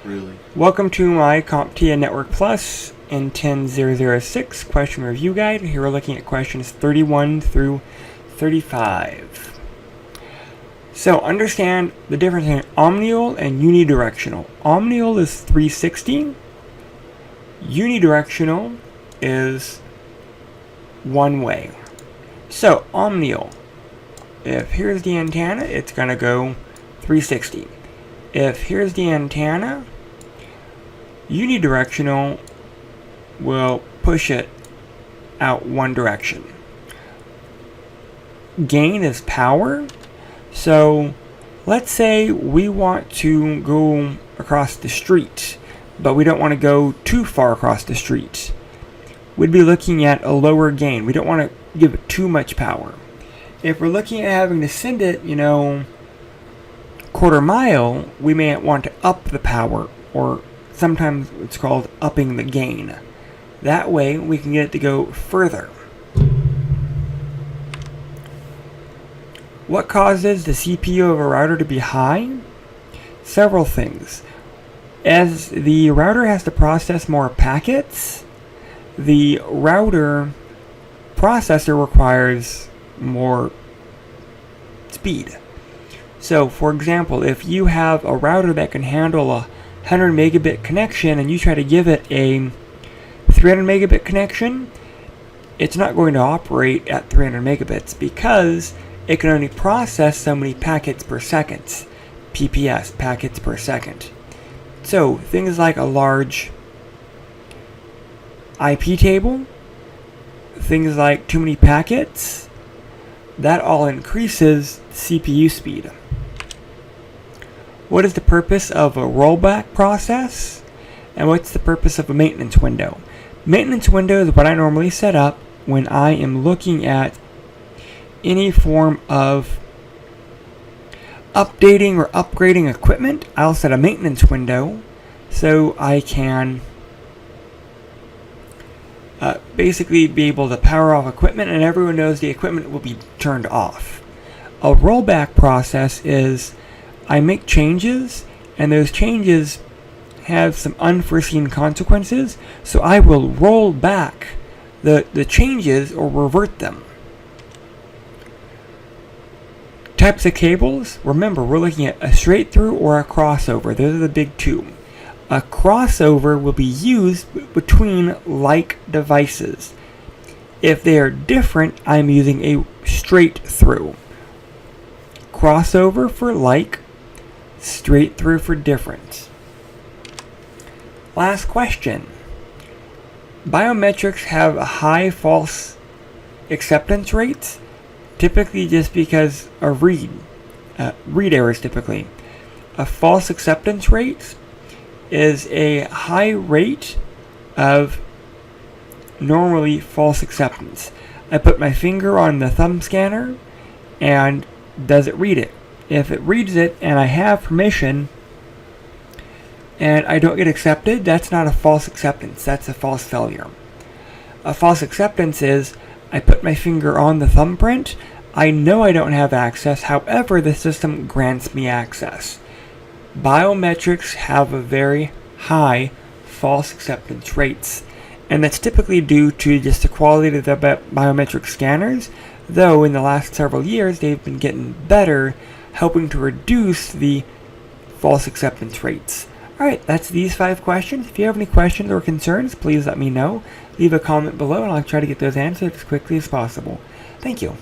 Really? Welcome to my CompTIA Network Plus N10-006 question review guide. Here we're looking at questions 31 through 35. So understand the difference in omnial and unidirectional. Omnial is 360. Unidirectional is one way. So omnial, if here's the antenna, it's going to go 360. If here's the antenna, unidirectional will push it out one direction. Gain is power. So let's say we want to go across the street, but we don't want to go too far across the street. We'd be looking at a lower gain. We don't want to give it too much power. If we're looking at having to send it, quarter mile, we may want to up the power, or sometimes it's called upping the gain. That way we can get it to go further. What causes the CPU of a router to be high? Several things. As the router has to process more packets, the router processor requires more speed. So, for example, if you have a router that can handle a 100 megabit connection and you try to give it a 300 megabit connection, it's not going to operate at 300 megabits because it can only process so many packets per second. PPS, packets per second. So, things like a large IP table, things like too many packets, that all increases CPU speed. What is the purpose of a rollback process? And what's the purpose of a maintenance window? Maintenance window is what I normally set up when I am looking at any form of updating or upgrading equipment. I'll set a maintenance window so I can basically be able to power off equipment and everyone knows the equipment will be turned off. A rollback process is I make changes and those changes have some unforeseen consequences, so I will roll back the changes or revert them. Types of cables, remember we're looking at a straight through or a crossover. Those are the big two. A crossover will be used between like devices. If they are different, I'm using a straight through. Crossover for like, straight through for different. Last question. Biometrics have a high false acceptance rates, typically just because of read errors typically. A false acceptance rate is a high rate of normally false acceptance. I put my finger on the thumb scanner and does it read it? If it reads it and I have permission and I don't get accepted, that's not a false acceptance, that's a false failure. A false acceptance is I put my finger on the thumbprint, I know I don't have access, however the system grants me access. Biometrics have a very high false acceptance rates, and that's typically due to just the quality of the biometric scanners, though in the last several years they've been getting better, helping to reduce the false acceptance rates. Alright, that's these 5 questions. If you have any questions or concerns, please let me know. Leave a comment below and I'll try to get those answered as quickly as possible. Thank you.